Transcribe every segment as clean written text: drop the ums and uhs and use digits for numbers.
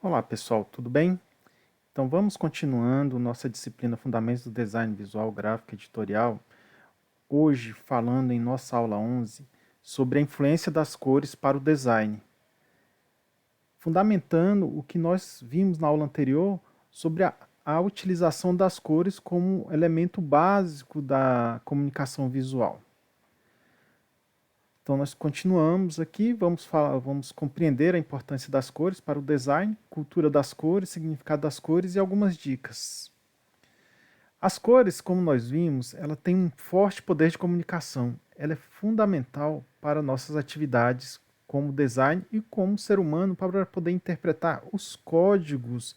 Olá pessoal, tudo bem? Então vamos continuando nossa disciplina Fundamentos do Design Visual, Gráfico e Editorial, hoje falando em nossa aula 11 sobre a influência das cores para o design, fundamentando o que nós vimos na aula anterior sobre a utilização das cores como elemento básico da comunicação visual. Então nós continuamos aqui, vamos compreender a importância das cores para o design, cultura das cores, significado das cores e algumas dicas. As cores, como nós vimos, ela tem um forte poder de comunicação. Ela é fundamental para nossas atividades como design e como ser humano para poder interpretar os códigos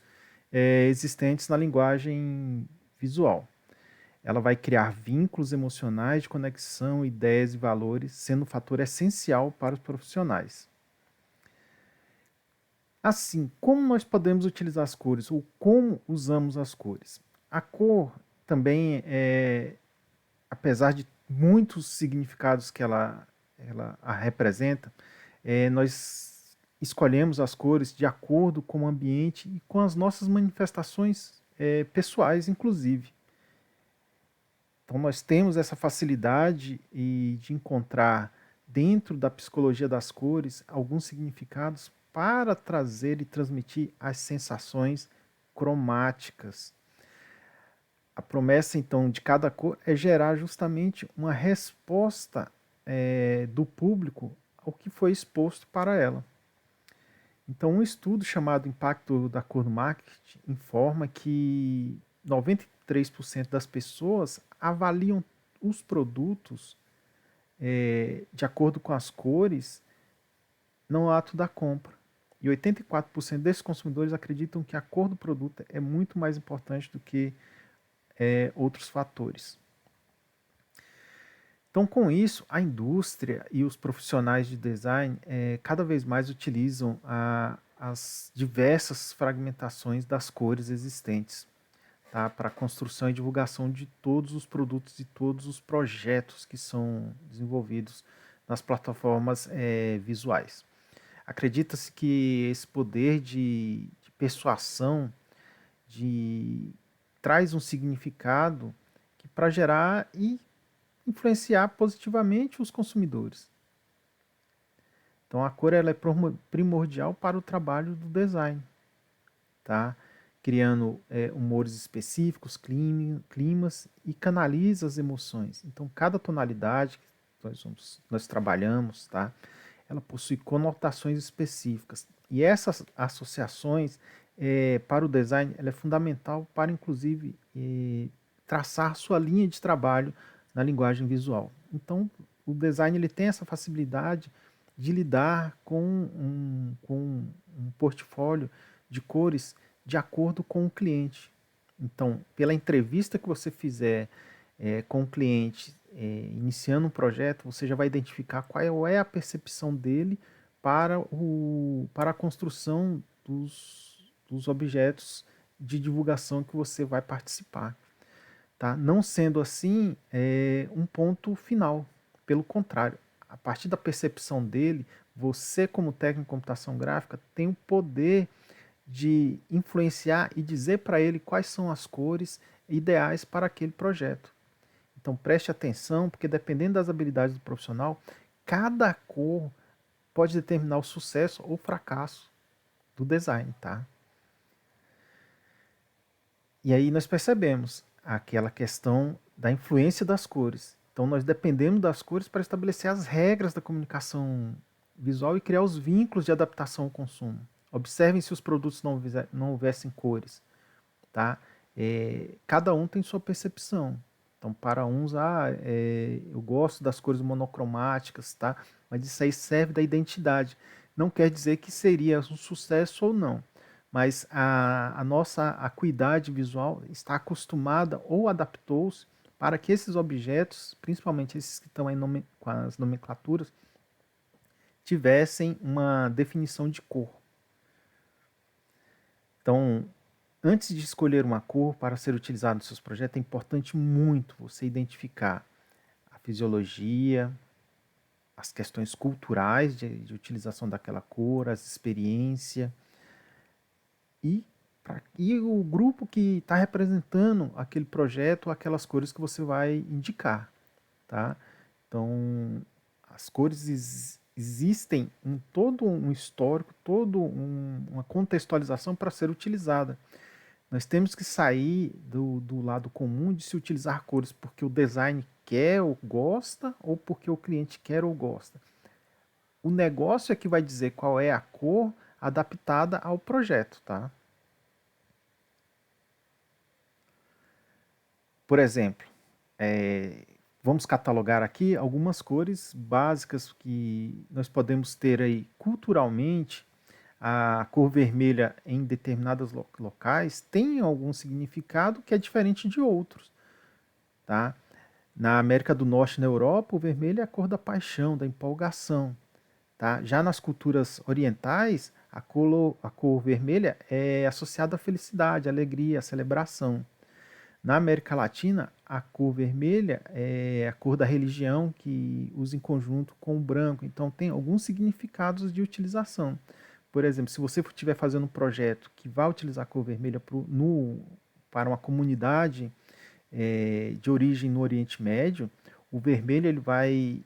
existentes na linguagem visual. Ela vai criar vínculos emocionais de conexão, ideias e valores, sendo um fator essencial para os profissionais. Assim, como nós podemos utilizar as cores ou como usamos as cores? A cor também apesar de muitos significados que ela a representa, nós escolhemos as cores de acordo com o ambiente e com as nossas manifestações pessoais, inclusive. Então nós temos essa facilidade de encontrar dentro da psicologia das cores alguns significados para trazer e transmitir as sensações cromáticas. A promessa, então, de cada cor é gerar justamente uma resposta do público ao que foi exposto para ela. Então, um estudo chamado Impacto da Cor no Marketing informa que 93% das pessoas avaliam os produtos de acordo com as cores no ato da compra. E 84% desses consumidores acreditam que a cor do produto é muito mais importante do que outros fatores. Então, com isso, a indústria e os profissionais de design cada vez mais utilizam as diversas fragmentações das cores existentes, tá, para a construção e divulgação de todos os produtos e todos os projetos que são desenvolvidos nas plataformas visuais. Acredita-se que esse poder de persuasão traz um significado que para gerar e influenciar positivamente os consumidores. Então a cor ela é primordial para o trabalho do design, tá? Criando humores específicos, climas e canaliza as emoções. Então cada tonalidade que nós trabalhamos, tá? Ela possui conotações específicas. E essas associações para o design ela é fundamental para, inclusive, traçar sua linha de trabalho na linguagem visual. Então, o design ele tem essa facilidade de lidar com um portfólio de cores de acordo com o cliente. Então, pela entrevista que você fizer com o cliente, iniciando um projeto, você já vai identificar qual é a percepção dele para a construção dos objetos de divulgação que você vai participar. Tá? Não sendo assim um ponto final. Pelo contrário, a partir da percepção dele, você, como técnico de computação gráfica, tem o poder de influenciar e dizer para ele quais são as cores ideais para aquele projeto. Então preste atenção, porque dependendo das habilidades do profissional, cada cor pode determinar o sucesso ou fracasso do design, tá? E aí nós percebemos aquela questão da influência das cores. Então nós dependemos das cores para estabelecer as regras da comunicação visual e criar os vínculos de adaptação ao consumo. Observem se os produtos não houvessem cores, tá? Cada um tem sua percepção. Então, para uns, eu gosto das cores monocromáticas, tá? Mas isso aí serve da identidade. Não quer dizer que seria um sucesso ou não. Mas a nossa acuidade visual está acostumada ou adaptou-se para que esses objetos, principalmente esses que estão aí com as nomenclaturas, tivessem uma definição de cor. Então, antes de escolher uma cor para ser utilizada nos seus projetos, é importante muito você identificar a fisiologia, as questões culturais de utilização daquela cor, as experiências, e o grupo que está representando aquele projeto, aquelas cores que você vai indicar, tá? Então, as cores existem em todo um histórico, uma contextualização para ser utilizada. Nós temos que sair do lado comum de se utilizar cores porque o design quer ou gosta, ou porque o cliente quer ou gosta. O negócio é que vai dizer qual é a cor adaptada ao projeto, tá? Por exemplo, vamos catalogar aqui algumas cores básicas que nós podemos ter aí culturalmente. A cor vermelha em determinados locais tem algum significado que é diferente de outros, tá? Na América do Norte e na Europa, o vermelho é a cor da paixão, da empolgação, tá? Já nas culturas orientais, a cor vermelha é associada à felicidade, à alegria, à celebração. Na América Latina, a cor vermelha é a cor da religião que usa em conjunto com o branco. Então, tem alguns significados de utilização. Por exemplo, se você estiver fazendo um projeto que vai utilizar a cor vermelha para uma comunidade de origem no Oriente Médio, o vermelho ele vai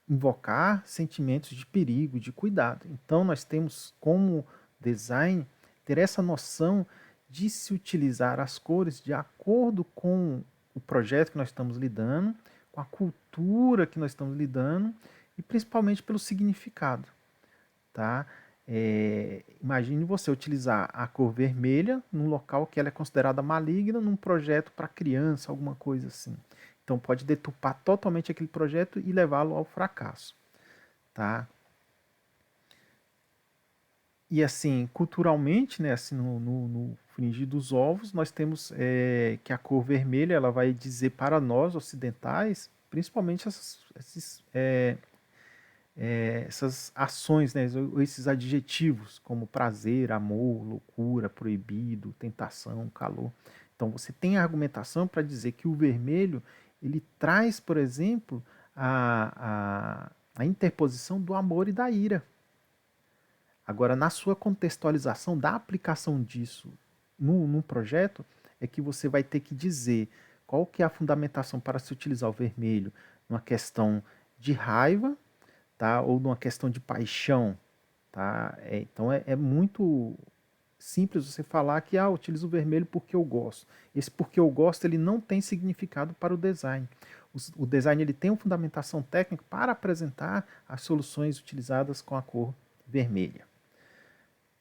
invocar sentimentos de perigo, de cuidado. Então, nós temos como design ter essa noção de se utilizar as cores de acordo com o projeto que nós estamos lidando, com a cultura que nós estamos lidando e principalmente pelo significado, tá? Imagine você utilizar a cor vermelha num local que ela é considerada maligna, num projeto para criança, alguma coisa assim. Então pode deturpar totalmente aquele projeto e levá-lo ao fracasso, tá? E assim, culturalmente, né, assim, no frigir dos ovos, nós temos que a cor vermelha ela vai dizer para nós ocidentais, principalmente essas ações, né, esses adjetivos, como prazer, amor, loucura, proibido, tentação, calor. Então você tem a argumentação para dizer que o vermelho ele traz, por exemplo, a interposição do amor e da ira. Agora, na sua contextualização da aplicação disso num projeto, é que você vai ter que dizer qual que é a fundamentação para se utilizar o vermelho numa questão de raiva, tá? Ou numa questão de paixão, tá? Então é muito simples você falar que utilizo o vermelho porque eu gosto. Esse porque eu gosto ele não tem significado para o design. O design ele tem uma fundamentação técnica para apresentar as soluções utilizadas com a cor vermelha.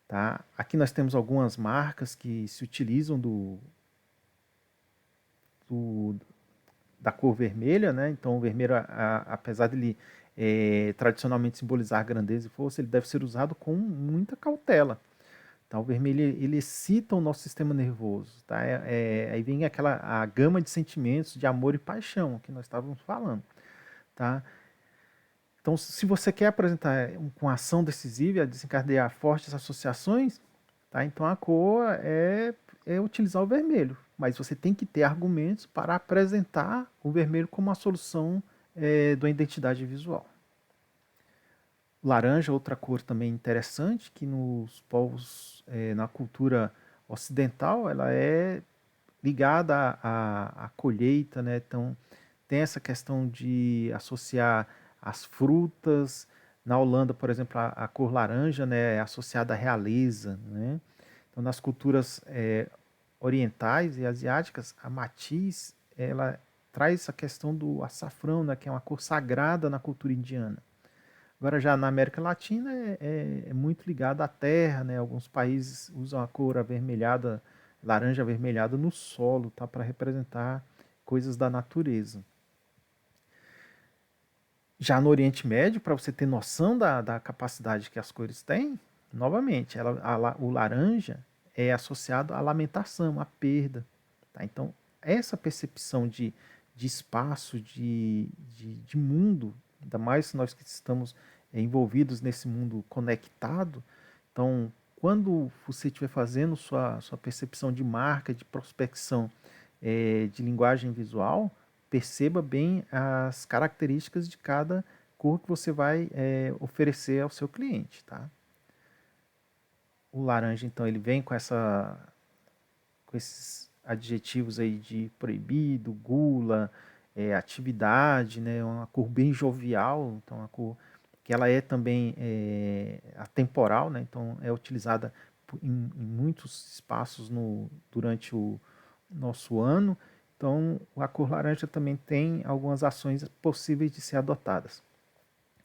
Tá? Aqui nós temos algumas marcas que se utilizam do, da cor vermelha, né? Então o vermelho, apesar dele tradicionalmente simbolizar grandeza e força, ele deve ser usado com muita cautela. Tá? O vermelho ele excita o nosso sistema nervoso. Tá? Aí vem a gama de sentimentos de amor e paixão que nós estávamos falando. Tá? Então, se você quer apresentar com ação decisiva e desencadear fortes associações, tá? Então a cor é utilizar o vermelho. Mas você tem que ter argumentos para apresentar o vermelho como uma solução da identidade visual. Laranja, outra cor também interessante, que nos povos, na cultura ocidental, ela é ligada à colheita, né? Então tem essa questão de associar as frutas. Na Holanda, por exemplo, a cor laranja, né, é associada à realeza, né? Então nas culturas orientais e asiáticas, a matiz ela traz a questão do açafrão, né, que é uma cor sagrada na cultura indiana. Agora já na América Latina é muito ligado à terra, né? Alguns países usam a cor avermelhada, laranja avermelhada no solo, tá? Para representar coisas da natureza. Já no Oriente Médio, para você ter noção da capacidade que as cores têm, novamente, o laranja é associado à lamentação, à perda. Tá? Então, essa percepção de espaço, de mundo, ainda mais nós que estamos envolvidos nesse mundo conectado, então, quando você estiver fazendo sua percepção de marca, de prospecção, de linguagem visual, perceba bem as características de cada cor que você vai oferecer ao seu cliente, tá? o laranja, então, ele vem com esses adjetivos aí de proibido, gula, atividade, né? Uma cor bem jovial, então uma cor que ela é também atemporal, né? Então é utilizada em muitos espaços durante o nosso ano. Então a cor laranja também tem algumas ações possíveis de ser adotadas.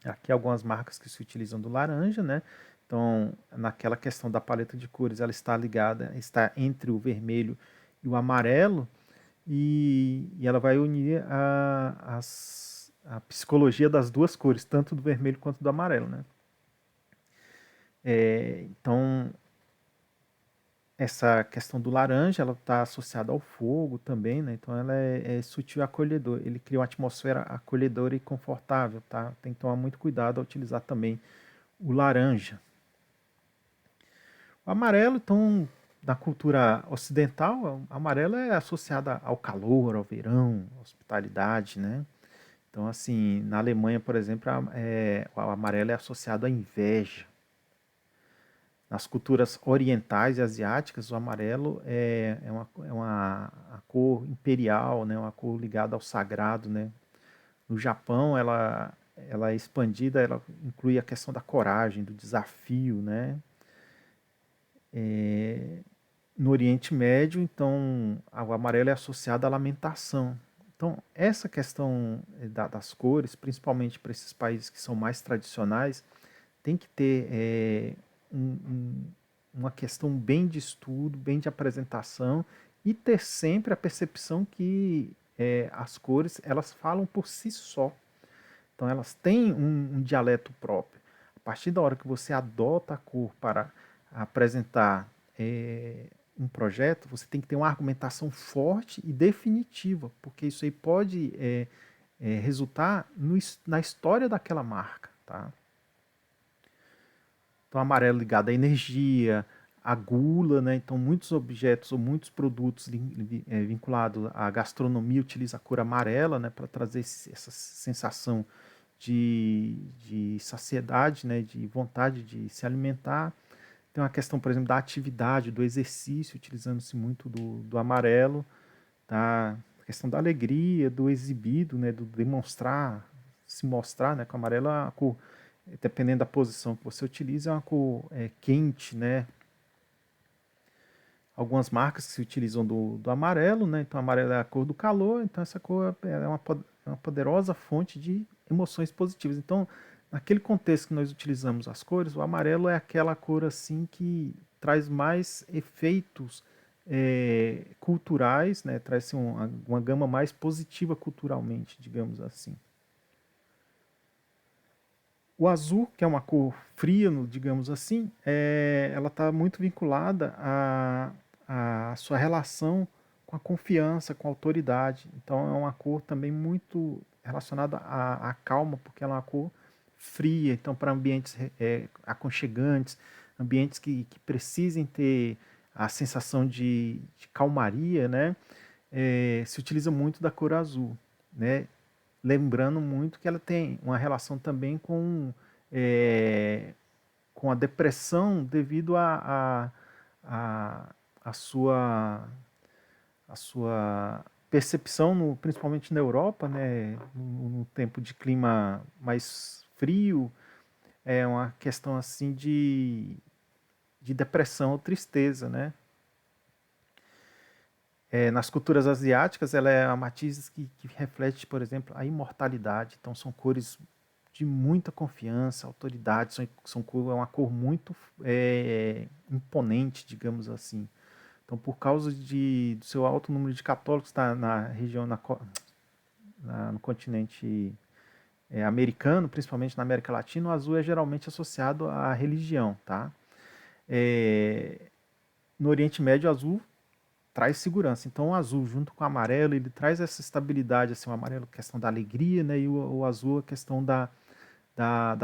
Aqui algumas marcas que se utilizam do laranja, né? Então, naquela questão da paleta de cores, ela está ligada, está entre o vermelho e o amarelo, e ela vai unir a psicologia das duas cores, tanto do vermelho quanto do amarelo, né? Então, essa questão do laranja, ela está associada ao fogo também, né? Então, ela é sutil e acolhedor. Ele cria uma atmosfera acolhedora e confortável, tá? Tem que tomar muito cuidado ao utilizar também o laranja. O amarelo, então, na cultura ocidental, o amarelo é associado ao calor, ao verão, à hospitalidade, né? Então, assim, na Alemanha, por exemplo, o amarelo é associado à inveja. Nas culturas orientais e asiáticas, o amarelo a cor imperial, né? Uma cor ligada ao sagrado, né? No Japão, ela é expandida, ela inclui a questão da coragem, do desafio, né? No Oriente Médio, então, o amarelo é associado à lamentação. Então, essa questão das cores, principalmente para esses países que são mais tradicionais, tem que ter uma questão bem de estudo, bem de apresentação e ter sempre a percepção que as cores elas falam por si só. Então, elas têm um dialeto próprio. A partir da hora que você adota a cor para apresentar um projeto, você tem que ter uma argumentação forte e definitiva, porque isso aí pode resultar na história daquela marca. Tá? Então, amarelo ligado à energia, à gula, né? Então, muitos objetos ou muitos produtos vinculados à gastronomia utilizam a cor amarela, né? Para trazer essa sensação de saciedade, né? De vontade de se alimentar. Tem uma questão, por exemplo, da atividade, do exercício, utilizando-se muito do amarelo, tá? A questão da alegria, do exibido, né? Do demonstrar, se mostrar, né? Com o amarelo é uma cor, dependendo da posição que você utiliza, é uma cor quente, né? Algumas marcas se utilizam do amarelo, né? Então, o amarelo é a cor do calor, então essa cor é uma poderosa fonte de emoções positivas. Então, naquele contexto que nós utilizamos as cores, o amarelo é aquela cor assim que traz mais efeitos culturais, né? Traz assim, uma gama mais positiva culturalmente, digamos assim. O azul, que é uma cor fria, digamos assim, ela está muito vinculada à sua relação com a confiança, com a autoridade. Então é uma cor também muito relacionada à calma, porque ela é uma cor fria. Então para ambientes aconchegantes, ambientes que precisem ter a sensação de calmaria, né? Se utiliza muito da cor azul, né? Lembrando muito que ela tem uma relação também com a depressão devido a, a sua, a sua percepção, principalmente na Europa, né, no tempo de clima mais frio, é uma questão assim de depressão ou tristeza, né? Nas culturas asiáticas, ela é uma matiz que reflete, por exemplo, a imortalidade. Então, são cores de muita confiança, autoridade, é uma cor muito imponente, digamos assim. Então, por causa do seu alto número de católicos na região, no continente americano, principalmente na América Latina, o azul é geralmente associado à religião. Tá? No Oriente Médio, o azul traz segurança. Então o azul junto com o amarelo, ele traz essa estabilidade, assim, o amarelo questão da alegria, né, e o azul a questão da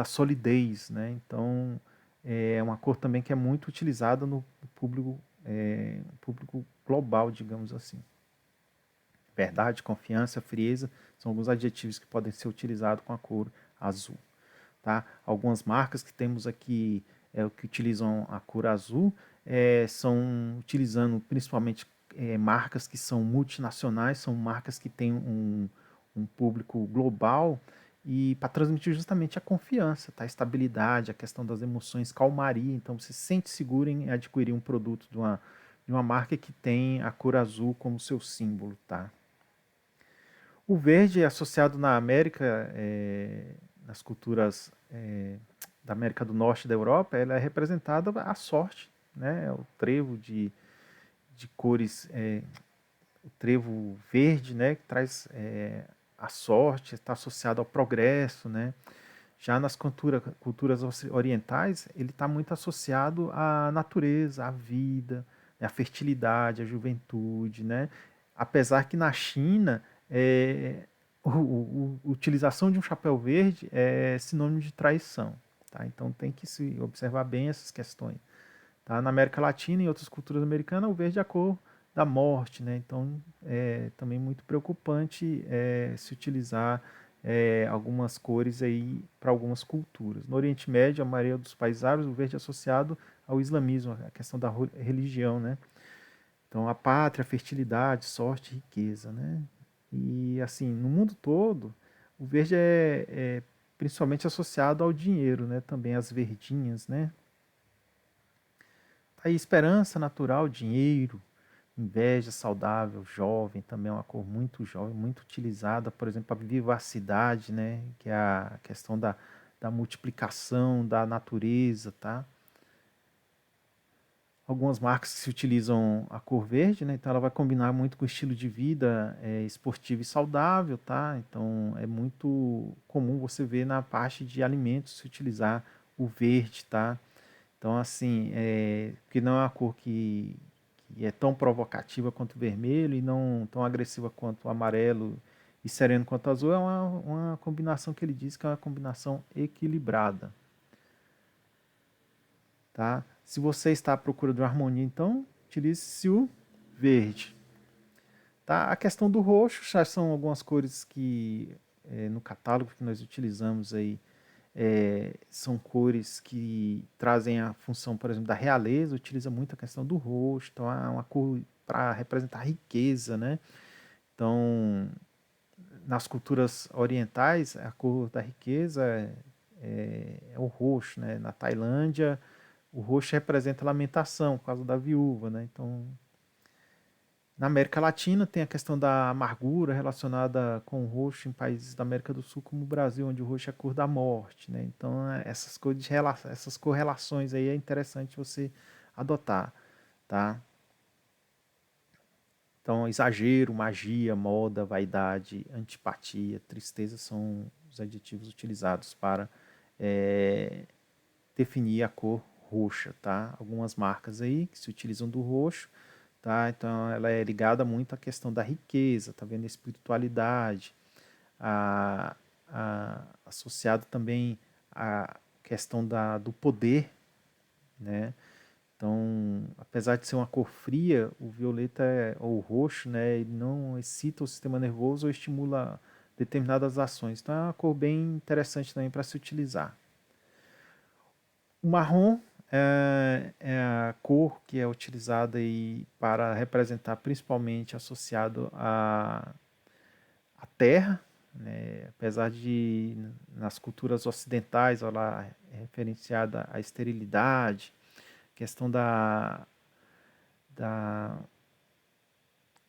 solidez, né, então é uma cor também que é muito utilizada no público global, digamos assim. Verdade, confiança, frieza, são alguns adjetivos que podem ser utilizados com a cor azul. Tá? Algumas marcas que temos aqui o que utilizam a cor azul, são utilizando principalmente marcas que são multinacionais, são marcas que têm um público global e para transmitir justamente a confiança, tá? A estabilidade, a questão das emoções, calmaria. Então você se sente seguro em adquirir um produto de uma marca que tem a cor azul como seu símbolo, tá? O verde é associado na América, nas culturas da América do Norte e da Europa, ela é representada a sorte, né? O trevo de cores, o trevo verde, né? Que traz a sorte, está associado ao progresso, né? Já nas culturas orientais, ele está muito associado à natureza, à vida, à fertilidade, à juventude, né? Apesar que na China, a utilização de um chapéu verde é sinônimo de traição, tá? Então tem que se observar bem essas questões. Tá? Na América Latina e em outras culturas americanas, o verde é a cor da morte, né? Então é também muito preocupante se utilizar algumas cores aí para algumas culturas. No Oriente Médio, a maioria dos países árabes, o verde é associado ao islamismo, a questão da religião, né? Então a pátria, a fertilidade, sorte, riqueza, né? E assim, no mundo todo, o verde é principalmente associado ao dinheiro, né? Também as verdinhas, né? Aí esperança natural, dinheiro, inveja saudável, jovem, também é uma cor muito jovem, muito utilizada, por exemplo, a vivacidade, né, que é a questão da multiplicação da natureza, tá? Algumas marcas que se utilizam a cor verde, né, então ela vai combinar muito com o estilo de vida esportivo e saudável, tá? Então é muito comum você ver na parte de alimentos se utilizar o verde, tá? Então, assim, que não é uma cor que é tão provocativa quanto o vermelho e não tão agressiva quanto o amarelo e sereno quanto o azul, é uma combinação que ele diz que é uma combinação equilibrada. Tá? Se você está à procura de uma harmonia, então utilize-se o verde. Tá? A questão do roxo já são algumas cores que no catálogo que nós utilizamos aí são cores que trazem a função, por exemplo, da realeza, utiliza muito a questão do rosto, então é uma cor para representar riqueza, né? Então, nas culturas orientais, a cor da riqueza é o roxo, né? Na Tailândia, o roxo representa a lamentação por causa da viúva, né? Então, na América Latina tem a questão da amargura relacionada com o roxo em países da América do Sul, como o Brasil, onde o roxo é a cor da morte, né? Então essas correlações aí é interessante você adotar, tá? Então exagero, magia, moda, vaidade, antipatia, tristeza são os adjetivos utilizados para é, definir a cor roxa, tá? Algumas marcas aí que se utilizam do roxo, tá? Então ela é ligada muito à questão da riqueza, tá vendo? A espiritualidade, associado também à questão do poder, né? Então, apesar de ser uma cor fria, o violeta ou o roxo, né, ele não excita o sistema nervoso ou estimula determinadas ações. Então é uma cor bem interessante também para se utilizar. O marrom é a cor que é utilizada aí para representar principalmente associado à terra, né? Apesar de nas culturas ocidentais ela é referenciada à esterilidade, questão da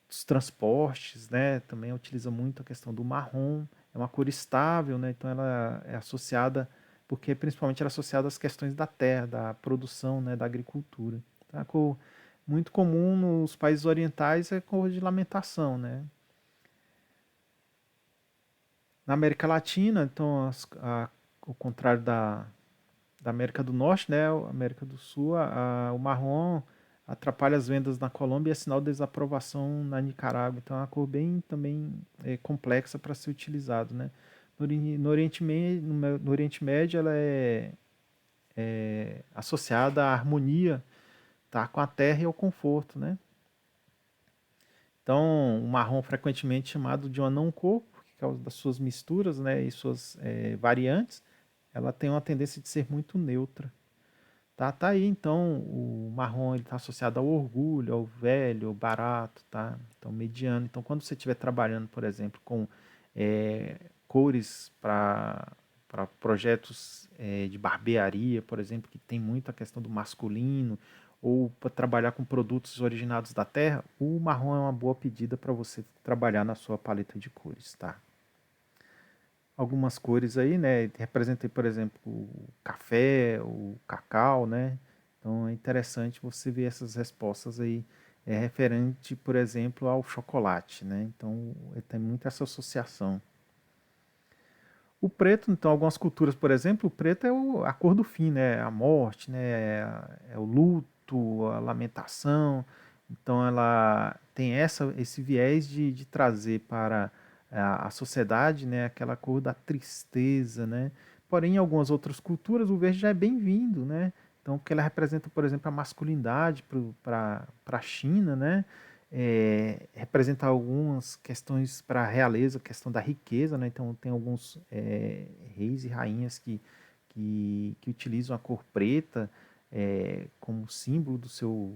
dos transportes, né? Também utiliza muito a questão do marrom, é uma cor estável, né? Então ela é associada, porque principalmente ela é associada às questões da terra, da produção, né? Da agricultura. Então, é uma cor muito comum nos países orientais é cor de lamentação, né? Na América Latina, então, ao contrário da América do Norte, né? A América do Sul, o marrom atrapalha as vendas na Colômbia e é sinal de desaprovação na Nicarágua. Então é uma cor bem também complexa para ser utilizado, né? No Oriente Médio ela é associada à harmonia, tá? Com a terra e ao conforto, né? Então, o marrom frequentemente chamado de uma não cor, por causa das suas misturas, né, e suas variantes, ela tem uma tendência de ser muito neutra. Tá aí então o marrom ele está associado ao orgulho, ao velho, ao barato, tá? Então mediano. Então quando você estiver trabalhando, por exemplo, com cores para projetos de barbearia, por exemplo, que tem muito a questão do masculino, ou para trabalhar com produtos originados da terra, o marrom é uma boa pedida para você trabalhar na sua paleta de cores, tá? Algumas cores aí, né? Representa, por exemplo, o café, o cacau, né? Então é interessante você ver essas respostas aí referente, por exemplo, ao chocolate, né? Então tem muita essa associação. O preto, então, algumas culturas, por exemplo, o preto é a cor do fim, né? A morte, né? É o luto, a lamentação. Então, ela tem esse viés de trazer para a sociedade, né? Aquela cor da tristeza, né? Porém, em algumas outras culturas, o verde já é bem-vindo, né? Então, porque ela representa, por exemplo, a masculinidade para a China, né? Representa algumas questões para a realeza, questão da riqueza, né? Então tem alguns reis e rainhas que utilizam a cor preta como símbolo do seu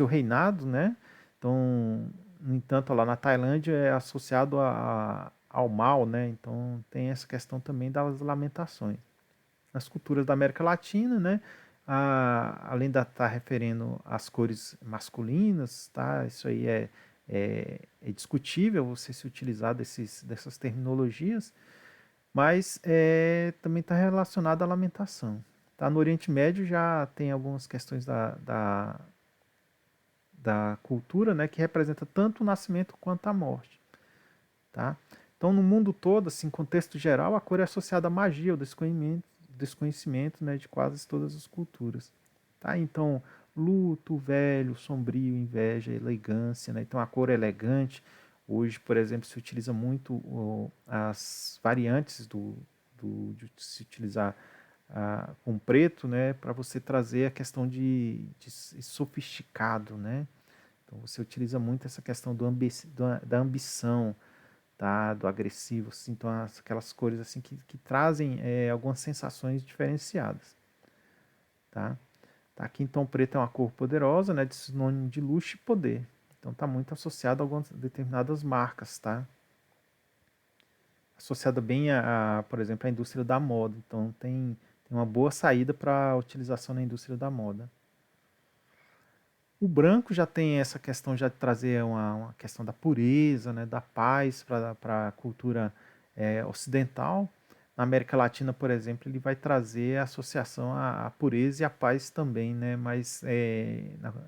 reinado, né? Então, no entanto, lá na Tailândia é associado ao mal, né? Então tem essa questão também das lamentações. Nas culturas da América Latina, né? Além de estar referindo às cores masculinas, tá? Isso aí é discutível você se utilizar dessas terminologias, mas também está relacionado à lamentação. Tá? No Oriente Médio já tem algumas questões da cultura, né, que representa tanto o nascimento quanto a morte. Tá? Então, no mundo todo, assim, em contexto geral, a cor é associada à magia, ao desconhecimento, né, de quase todas as culturas. Tá? Então, luto, velho, sombrio, inveja, elegância. Né? Então, a cor é elegante. Hoje, por exemplo, se utiliza muito as variantes de se utilizar com preto, né, para você trazer a questão de sofisticado. Né? Então, você utiliza muito essa questão da ambição, tá? Do agressivo, assim, então aquelas cores assim que trazem algumas sensações diferenciadas, tá? Tá? Aqui então preto é uma cor poderosa, né? De sinônimo de luxo e poder. Então está muito associado a algumas determinadas marcas, tá? Associada bem por exemplo, à indústria da moda. Então tem uma boa saída para a utilização na indústria da moda. O branco já tem essa questão já de trazer uma questão da pureza, né, da paz para a cultura ocidental. Na América Latina, por exemplo, ele vai trazer a associação à pureza e à paz também, né? Mas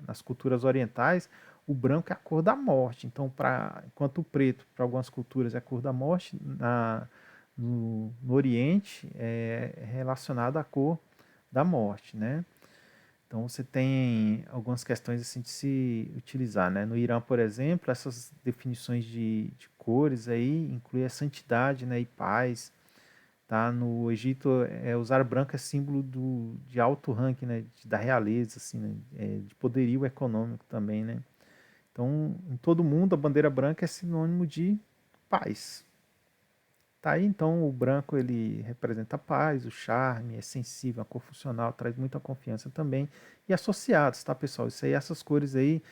nas culturas orientais, o branco é a cor da morte. Então, enquanto o preto, para algumas culturas, é a cor da morte, no Oriente é relacionado à cor da morte, né? Então você tem algumas questões assim de se utilizar, né? No Irã, por exemplo, essas definições de cores aí inclui a santidade, né, e paz, tá? No Egito, usar branco é símbolo de alto ranking, né, da realeza, assim, né, de poderio econômico também, né? Então, em todo mundo, a bandeira branca é sinônimo de paz. Tá aí então o branco ele representa a paz, o charme, é sensível, a cor funcional, traz muita confiança também. E associados, tá pessoal? Isso aí, essas cores aí,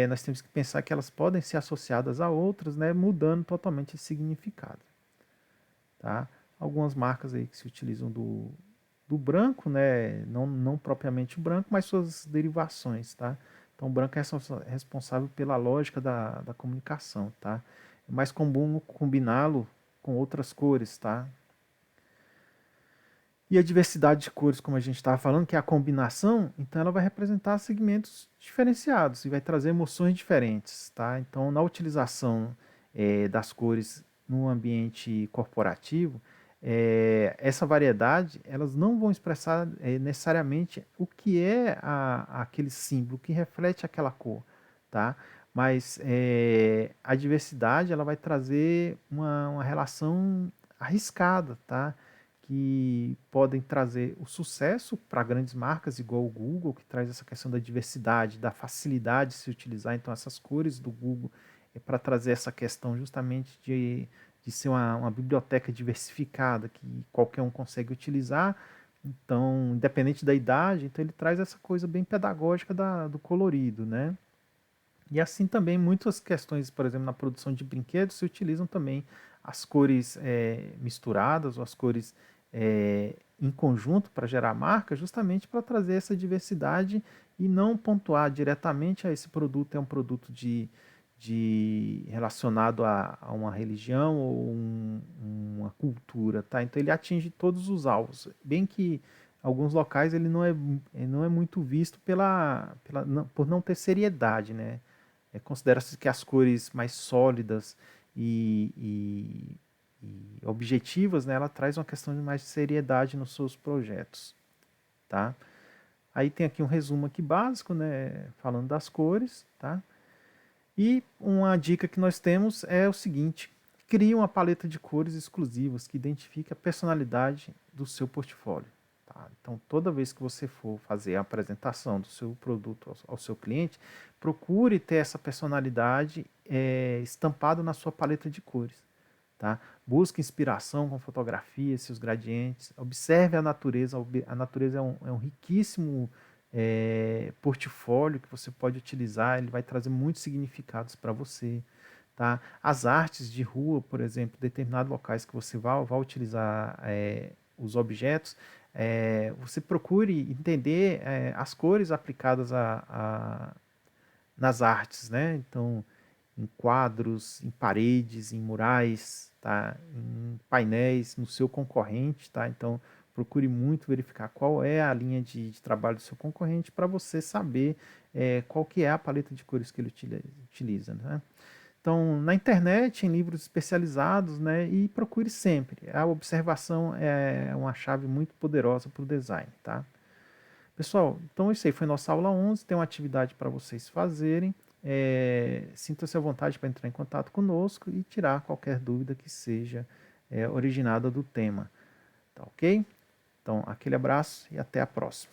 nós temos que pensar que elas podem ser associadas a outras, né? Mudando totalmente esse significado. Tá? Algumas marcas aí que se utilizam do branco, né? Não propriamente o branco, mas suas derivações, tá? Então o branco é responsável pela lógica da comunicação, tá? É mais comum combiná-lo com outras cores, tá? E a diversidade de cores, como a gente estava falando, que é a combinação, então ela vai representar segmentos diferenciados e vai trazer emoções diferentes, tá? Então, na utilização das cores no ambiente corporativo, essa variedade, elas não vão expressar necessariamente o que é aquele símbolo, o que reflete aquela cor, tá? Mas a diversidade, ela vai trazer uma relação arriscada, tá? Que podem trazer o sucesso para grandes marcas, igual o Google, que traz essa questão da diversidade, da facilidade de se utilizar. Então, essas cores do Google é para trazer essa questão justamente de ser uma biblioteca diversificada, que qualquer um consegue utilizar, Então, independente da idade, então ele traz essa coisa bem pedagógica do colorido, né? E assim também muitas questões, por exemplo, na produção de brinquedos se utilizam também as cores misturadas ou as cores em conjunto para gerar marca, justamente para trazer essa diversidade e não pontuar diretamente a esse produto é um produto relacionado a uma religião ou uma cultura, tá? Então ele atinge todos os alvos, bem que alguns locais ele não é muito visto por não ter seriedade, né? Considera-se que as cores mais sólidas e objetivas, né, ela traz uma questão de mais seriedade nos seus projetos, tá? Aí tem aqui um resumo aqui básico, né, falando das cores, tá? E uma dica que nós temos é o seguinte: crie uma paleta de cores exclusivas que identifique a personalidade do seu portfólio. Tá? Então, toda vez que você for fazer a apresentação do seu produto ao seu cliente, procure ter essa personalidade estampada na sua paleta de cores. Tá? Busque inspiração com fotografias, seus gradientes, observe a natureza. A natureza é um riquíssimo portfólio que você pode utilizar, ele vai trazer muitos significados para você. Tá? As artes de rua, por exemplo, determinados locais que você vai utilizar os objetos, você procure entender as cores aplicadas nas artes, né? Então, em quadros, em paredes, em murais, tá? Em painéis, no seu concorrente, tá? Então, procure muito verificar qual é a linha de trabalho do seu concorrente para você saber qual que é a paleta de cores que ele utiliza, né? Então, na internet, em livros especializados, né? E procure sempre. A observação é uma chave muito poderosa para o design, tá? Pessoal, então isso aí foi nossa aula 11, tem uma atividade para vocês fazerem. Sinta-se à vontade para entrar em contato conosco e tirar qualquer dúvida que seja originada do tema. Tá ok? Então, aquele abraço e até a próxima.